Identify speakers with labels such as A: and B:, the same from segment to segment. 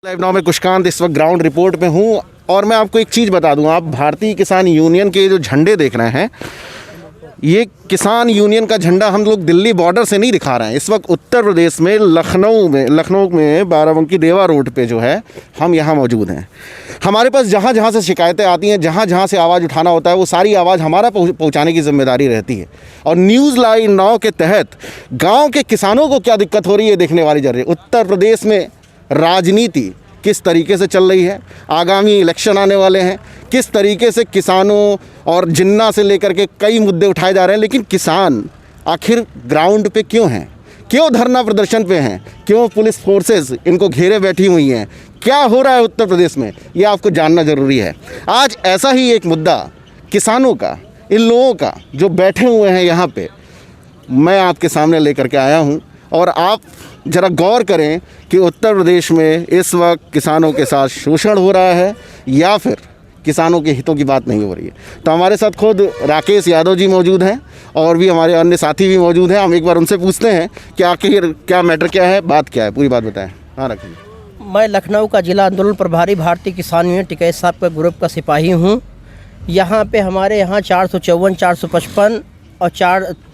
A: Live now में कुशकांत इस वक्त ग्राउंड रिपोर्ट पे हूँ और मैं आपको एक चीज़ बता दूँ। आप भारतीय किसान यूनियन के जो झंडे देख रहे हैं, ये किसान यूनियन का झंडा हम लोग दिल्ली बॉर्डर से नहीं दिखा रहे हैं। इस वक्त उत्तर प्रदेश में लखनऊ में बाराबंकी देवा रोड पे जो है, हम यहाँ मौजूद हैं। हमारे पास जहाँ जहाँ से शिकायतें आती हैं, जहाँ जहाँ से आवाज़ उठाना होता है, वो सारी आवाज़ हमारा पहुँचाने की जिम्मेदारी रहती है। और न्यूज़ लाइव नाउ के तहत गाँव के किसानों को क्या दिक्कत हो रही है देखने वाली जरूरी है। उत्तर प्रदेश में राजनीति किस तरीके से चल रही है, आगामी इलेक्शन आने वाले हैं, किस तरीके से किसानों और जिन्ना से लेकर के कई मुद्दे उठाए जा रहे हैं, लेकिन किसान आखिर ग्राउंड पे क्यों हैं, क्यों धरना प्रदर्शन पे हैं, क्यों पुलिस फोर्सेस इनको घेरे बैठी हुई हैं, क्या हो रहा है उत्तर प्रदेश में, ये आपको जानना ज़रूरी है। आज ऐसा ही एक मुद्दा किसानों का, इन लोगों का जो बैठे हुए हैं यहाँ पे, मैं आपके सामने लेकर के आया हूँ। और आप ज़रा गौर करें कि उत्तर प्रदेश में इस वक्त किसानों के साथ शोषण हो रहा है या फिर किसानों के हितों की बात नहीं हो रही है। तो हमारे साथ खुद राकेश यादव जी मौजूद हैं और भी हमारे अन्य साथी भी मौजूद हैं। हम एक बार उनसे पूछते हैं कि आखिर क्या मैटर क्या है, बात क्या है, पूरी बात बताएं। हाँ राकेश।
B: मैं लखनऊ का जिला आंदोलन प्रभारी भारतीय किसान यूनियन टिकैत साहब का ग्रुप का सिपाही हूँ। यहाँ पे हमारे यहाँ 454, 455 और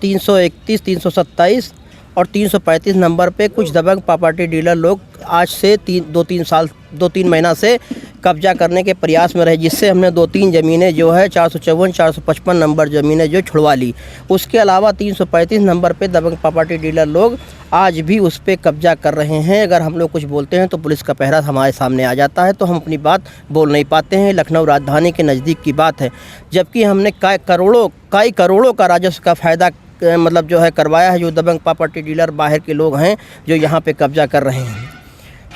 B: 331, 327 और 335 नंबर पे कुछ दबंग प्रॉपर्टी डीलर लोग आज से 2-3 महीना से कब्जा करने के प्रयास में रहे, जिससे हमने 2-3 ज़मीनें जो है 454, 455 नंबर ज़मीनें जो छुड़वा ली। उसके अलावा 335 नंबर पे दबंग प्रॉपर्टी डीलर लोग आज भी उस पर कब्जा कर रहे हैं। अगर हम लोग कुछ बोलते हैं तो पुलिस का पहरा हमारे सामने आ जाता है, तो हम अपनी बात बोल नहीं पाते हैं। लखनऊ राजधानी के नज़दीक की बात है, जबकि हमने कई करोड़ों का राजस्व का फ़ायदा मतलब जो है करवाया है। जो दबंग प्रॉपर्टी डीलर बाहर के लोग हैं जो यहाँ पे कब्जा कर रहे हैं,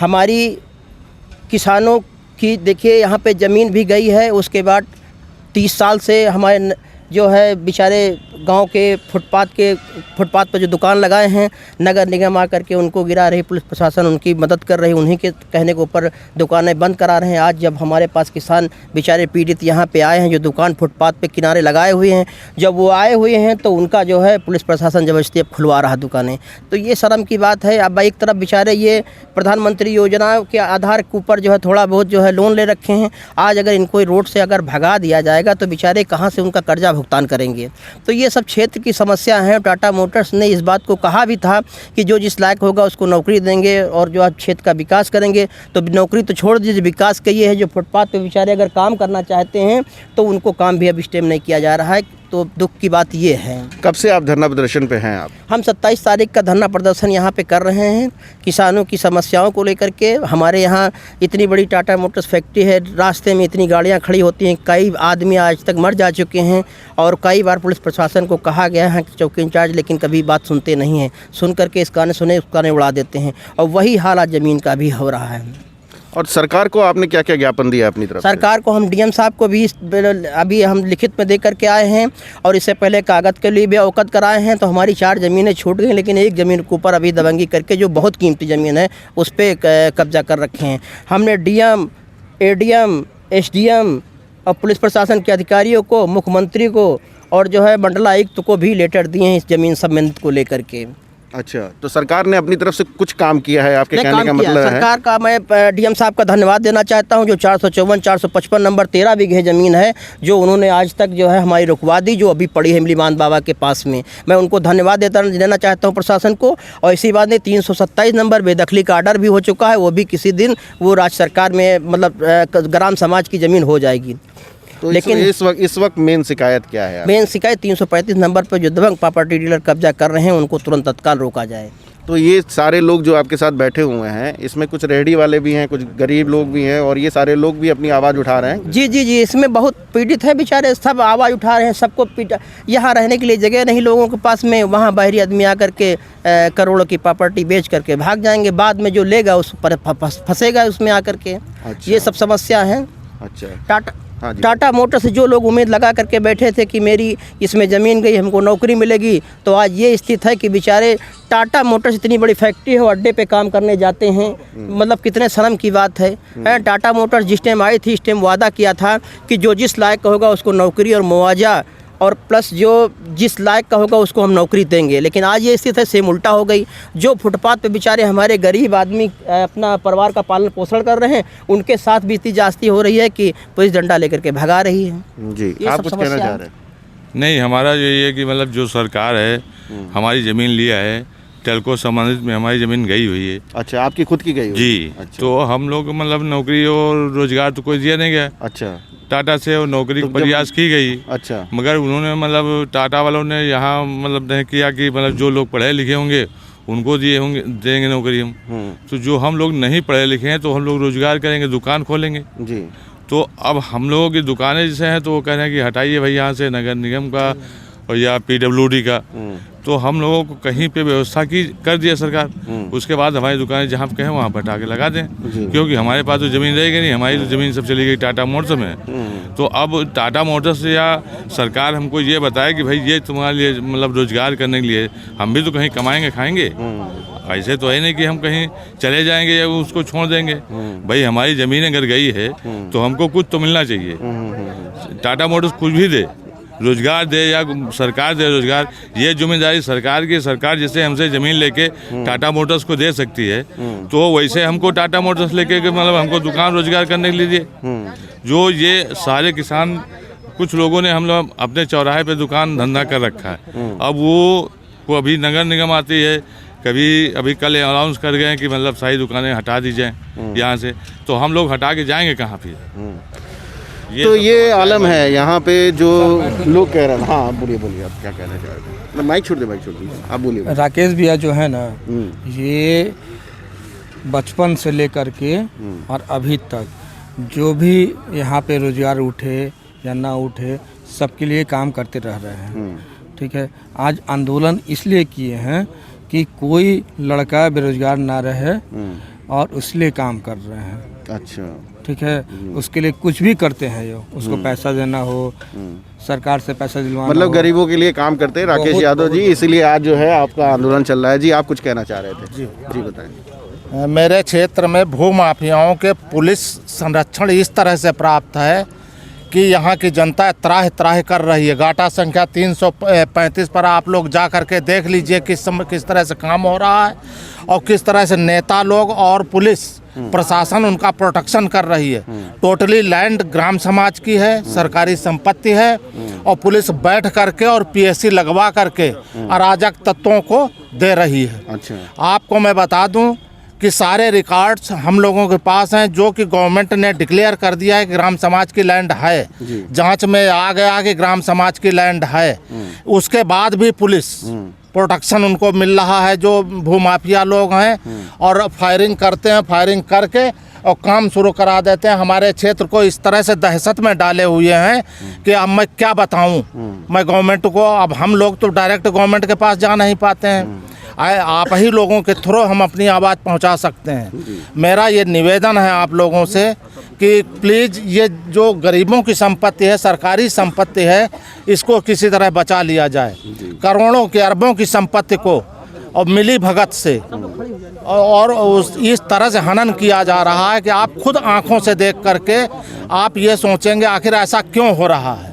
B: हमारी किसानों की देखिए यहाँ पे ज़मीन भी गई है। उसके बाद 30 साल से हमारे जो है बेचारे गांव के फुटपाथ पर जो दुकान लगाए हैं, नगर निगम आकर के उनको गिरा रही, पुलिस प्रशासन उनकी मदद कर रही, उन्हीं के कहने के ऊपर दुकानें बंद करा रहे हैं। आज जब हमारे पास किसान बेचारे पीड़ित यहाँ पे आए हैं, जो दुकान फुटपाथ पे किनारे लगाए हुए हैं, जब वो आए हुए हैं तो उनका जो है पुलिस प्रशासन जबरदस्ती अब खुलवा रहा दुकानें। तो ये शर्म की बात है। अब एक तरफ बेचारे ये प्रधानमंत्री योजना के आधार के ऊपर जो है थोड़ा बहुत जो है लोन ले रखे हैं। आज अगर इनको रोड से अगर भगा दिया जाएगा तो बेचारे कहाँ से उनका कर्जा भुगतान करेंगे। तो ये सब क्षेत्र की समस्या है। टाटा मोटर्स ने इस बात को कहा भी था कि जो जिस लायक होगा उसको नौकरी देंगे और जो आप क्षेत्र का विकास करेंगे। तो नौकरी तो छोड़ दीजिए, विकास का ये है जो फुटपाथ पे बेचारे अगर काम करना चाहते हैं तो उनको काम भी अब स्टेम नहीं किया जा रहा है। तो दुख की बात ये है।
A: कब से आप धरना प्रदर्शन पे हैं?
B: हम 27 तारीख का धरना प्रदर्शन यहाँ पे कर रहे हैं किसानों की समस्याओं को लेकर के। हमारे यहाँ इतनी बड़ी टाटा मोटर्स फैक्ट्री है, रास्ते में इतनी गाड़ियाँ खड़ी होती हैं, कई आदमी आज तक मर जा चुके हैं और कई बार पुलिस प्रशासन को कहा गया है कि चौकी इंचार्ज, लेकिन कभी बात सुनते नहीं हैं। सुन करके इस कान सुने उस कान उड़ा देते हैं और वही हाल आज ज़मीन का भी हो रहा है।
A: और सरकार को आपने क्या क्या ज्ञापन दिया अपनी तरफ?
B: सरकार को हम डीएम साहब को भी अभी हम लिखित में दे करके आए हैं और इससे पहले कागज़ के लिए भी अवगत कराए हैं। तो हमारी 4 ज़मीनें छूट गई, लेकिन एक ज़मीन के ऊपर अभी दबंगी करके जो बहुत कीमती ज़मीन है उस पर कब्जा कर रखे हैं। हमने डीएम, एडीएम, एसडीएम और पुलिस प्रशासन के अधिकारियों को, मुख्यमंत्री को और जो है मंडलायुक्त को भी लेटर दिए हैं इस ज़मीन संबंधित को लेकर के।
A: अच्छा, तो सरकार ने अपनी तरफ से कुछ काम किया है आपके कहने का मतलब है?
B: सरकार का मैं डीएम साहब का धन्यवाद देना चाहता हूं। जो 454, 455 नंबर 13 बीघे ज़मीन है जो उन्होंने आज तक जो है हमारी रुकवा दी, जो अभी पड़ी है मिलीमान बाबा के पास में। मैं उनको धन्यवाद देना चाहता हूं प्रशासन को। और इसी बात में 327 नंबर बेदखली का आर्डर भी हो चुका है, वो भी किसी दिन वो राज्य सरकार में मतलब ग्राम समाज की ज़मीन हो जाएगी।
A: तो लेकिन इस वक्त मेन शिकायत क्या है?
B: मेन शिकायत 335 नंबर पर जो दबंग प्रॉपर्टी डीलर कब्जा कर रहे हैं उनको तुरंत तत्काल रोका जाए।
A: तो ये सारे लोग जो आपके साथ बैठे हुए हैं, इसमें कुछ रेहड़ी वाले भी हैं, कुछ गरीब लोग भी हैं और ये सारे लोग भी अपनी आवाज़ उठा रहे हैं?
B: जी, इसमें बहुत पीड़ित है बेचारे, सब आवाज़ उठा रहे हैं। सबको यहाँ रहने के लिए जगह नहीं लोगों के पास में, वहाँ बाहरी आदमी आकर के करोड़ों की प्रॉपर्टी बेच करके भाग जाएंगे। बाद में जो लेगा उस पर फंसेगा उसमें आकर के। अच्छा। ये सब समस्या है।
A: अच्छा।
B: टाटा मोटर्स से जो लोग उम्मीद लगा करके बैठे थे कि मेरी इसमें ज़मीन गई, हमको नौकरी मिलेगी, तो आज ये स्थिति है कि बेचारे टाटा मोटर्स इतनी बड़ी फैक्ट्री है, अड्डे पे काम करने जाते हैं। मतलब कितने शर्म की बात है। टाटा मोटर्स जिस टाइम आई थी, इस टाइम वादा किया था कि जो जिस लायक होगा उसको नौकरी और मुआवजा और प्लस जो जिस लायक का होगा उसको हम नौकरी देंगे। लेकिन आज ये स्थिति है सेम उल्टा हो गई। जो फुटपाथ पे बेचारे हमारे गरीब आदमी अपना परिवार का पालन पोषण कर रहे हैं, उनके साथ भी इतनी जास्ती हो रही है कि पुलिस डंडा लेकर के भगा रही है।
A: जी,
B: ये
A: आप
B: सब
A: कुछ कहना
B: समस्या
A: चाह
B: है।
A: रहे हैं?
C: नहीं, हमारा यही है कि मतलब जो सरकार है हमारी ज़मीन लिया है, टेल्को संबंधित में हमारी ज़मीन गई हुई है।
A: अच्छा, आपकी खुद की गई हुई?
C: जी।
A: अच्छा।
C: तो हम लोग मतलब नौकरी और रोजगार तो कोई दिया नहीं गया।
A: अच्छा।
C: टाटा से और नौकरी
A: तो
C: का प्रयास की गई,
A: अच्छा।
C: मगर उन्होंने मतलब टाटा वालों ने यहाँ मतलब नहीं किया कि मतलब जो लोग पढ़े लिखे होंगे उनको देंगे नौकरी हम। तो जो हम लोग नहीं पढ़े लिखे हैं तो हम लोग रोजगार करेंगे, दुकान खोलेंगे।
A: जी।
C: तो अब हम लोगों की दुकानें जैसे हैं तो वो कह रहे हैं कि हटाइए भाई यहाँ से, नगर निगम का और या PWD का। तो हम लोगों को कहीं पे व्यवस्था की कर दिया सरकार, उसके बाद हमारी दुकानें जहाँ पे कहें वहाँ पर हटा के लगा दें, क्योंकि हमारे पास तो ज़मीन रहेगी नहीं। हमारी तो ज़मीन सब चली गई टाटा मोटर्स में। तो अब टाटा मोटर्स या सरकार हमको ये बताए कि भाई ये तुम्हारे लिए मतलब रोजगार करने के लिए, हम भी तो कहीं कमाएंगे खाएंगे। ऐसे तो है नहीं कि हम कहीं चले जाएंगे या उसको छोड़ देंगे। भाई हमारी ज़मीन अगर गई है तो हमको कुछ तो मिलना चाहिए। टाटा मोटर्स कुछ भी दे, रोजगार दे या सरकार दे रोजगार, ये जिम्मेदारी सरकार की। सरकार जैसे हमसे ज़मीन लेके टाटा मोटर्स को दे सकती है, तो वैसे हमको टाटा मोटर्स लेके मतलब हमको दुकान रोजगार करने के लिए। जो ये सारे किसान, कुछ लोगों ने हम लोग अपने चौराहे पे दुकान धंधा कर रखा है। अब वो अभी नगर निगम आती है, कभी अभी कल अनाउंस कर गए कि मतलब सारी दुकानें हटा दी जाएँ यहाँ से, तो हम लोग हटा के जाएंगे कहाँ पे?
A: तो ये आलम है यहाँ पे जो लोग कह रहे हैं। हाँ, आप बोलिए आप क्या कहना चाह रहे हैं? माइक छोड़ दे, आप बोलिए।
D: राकेश भैया जो है ना, ये बचपन से लेकर के और अभी तक जो भी यहाँ पे रोजगार उठे या ना उठे, सबके लिए काम करते रह रहे हैं। ठीक है, आज आंदोलन इसलिए किए हैं कि कोई लड़का बेरोजगार ना रहे और इसलिए काम कर रहे हैं।
A: अच्छा।
D: ठीक है, उसके लिए कुछ भी करते हैं। यो उसको पैसा देना हो, सरकार से पैसा दिलवाना,
A: मतलब गरीबों के लिए काम करते हैं राकेश यादव जी, इसीलिए आज जो है आपका आंदोलन चल रहा है। जी, आप कुछ कहना चाह रहे थे? जी बताएं।
E: मेरे क्षेत्र में भू माफियाओं के पुलिस संरक्षण इस तरह से प्राप्त है कि यहाँ की जनता त्राह त्राह कर रही है। गाटा संख्या 335 पर आप लोग जा कर के देख लीजिए किस तरह से काम हो रहा है और किस तरह से नेता लोग और पुलिस प्रशासन उनका प्रोटेक्शन कर रही है। टोटली लैंड ग्राम समाज की है, सरकारी संपत्ति है और पुलिस बैठ करके और PSC लगवा करके अराजक तत्वों को दे रही है।
A: अच्छा।
E: आपको मैं बता दूं कि सारे रिकॉर्ड्स हम लोगों के पास हैं, जो कि गवर्नमेंट ने डिक्लेयर कर दिया है कि ग्राम समाज की लैंड है। जांच में आ गया कि ग्राम समाज की लैंड है, उसके बाद भी पुलिस प्रोटेक्शन उनको मिल रहा है जो भूमाफिया लोग हैं, और फायरिंग करते हैं, फायरिंग करके और काम शुरू करा देते हैं। हमारे क्षेत्र को इस तरह से दहशत में डाले हुए हैं कि अब मैं क्या बताऊं मैं गवर्नमेंट को। अब हम लोग तो डायरेक्ट गवर्नमेंट के पास जा नहीं पाते हैं, आप ही लोगों के थ्रू हम अपनी आवाज़ पहुंचा सकते हैं। मेरा ये निवेदन है आप लोगों से कि प्लीज़ ये जो गरीबों की संपत्ति है, सरकारी संपत्ति है, इसको किसी तरह बचा लिया जाए। करोड़ों के अरबों की संपत्ति को और मिली भगत से और इस तरह से हनन किया जा रहा है कि आप खुद आंखों से देख करके आप ये सोचेंगे आखिर ऐसा क्यों हो रहा है।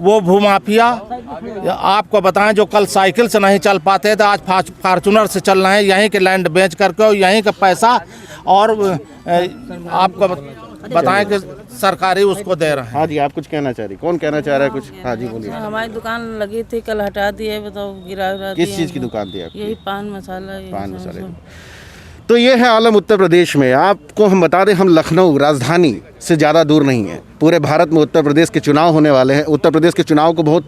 E: वो भूमाफिया आपको बताएं जो कल साइकिल से नहीं चल पाते थे, आज फार्चूनर से चल रहे हैं, यहीं के लैंड बेच करके और यहीं का पैसा और आपको बताएं कि सरकारी उसको दे रहे हैं।
A: हाँ जी, आप कुछ कहना चाह रही? कौन कहना चाह रहा है कुछ? हाँ जी बोलिए।
F: हमारी दुकान लगी थी, कल हटा दी है। बताओ, गिरा
A: किस चीज़ की दुकान थी आपकी?
F: यही पान मसाला।
A: पान मसाले। तो ये है आलम उत्तर प्रदेश में। आपको हम बता दें, हम लखनऊ राजधानी से ज़्यादा दूर नहीं है। पूरे भारत में उत्तर प्रदेश के चुनाव होने वाले हैं। उत्तर प्रदेश के चुनाव को बहुत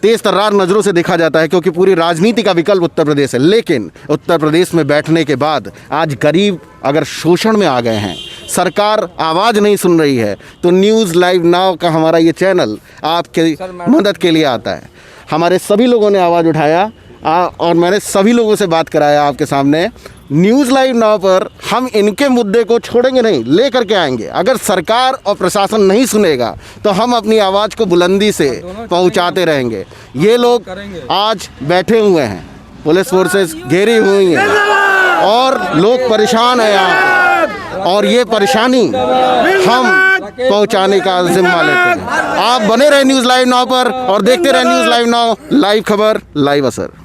A: तेज़ तर्रार नज़रों से देखा जाता है, क्योंकि पूरी राजनीति का विकल्प उत्तर प्रदेश है। लेकिन उत्तर प्रदेश में बैठने के बाद आज गरीब अगर शोषण में आ गए हैं, सरकार आवाज़ नहीं सुन रही है, तो न्यूज़ लाइव नाउ का हमारा ये चैनल आपके मदद के लिए आता है। हमारे सभी लोगों ने आवाज़ उठाया और मैंने सभी लोगों से बात कराया आपके सामने। न्यूज़ लाइव नाउ पर हम इनके मुद्दे को छोड़ेंगे नहीं, ले करके आएंगे। अगर सरकार और प्रशासन नहीं सुनेगा तो हम अपनी आवाज़ को बुलंदी से पहुंचाते रहेंगे। ये लोग आज बैठे हुए हैं, पुलिस फोर्सेस घेरी हुई हैं और लोग परेशान हैं यहाँ, और ये परेशानी हम पहुंचाने का जिम्मा लेते हैं। आप बने रहे न्यूज़ लाइव नाउ पर और देखते रहे न्यूज़ लाइव नाउ, लाइव खबर, लाइव असर।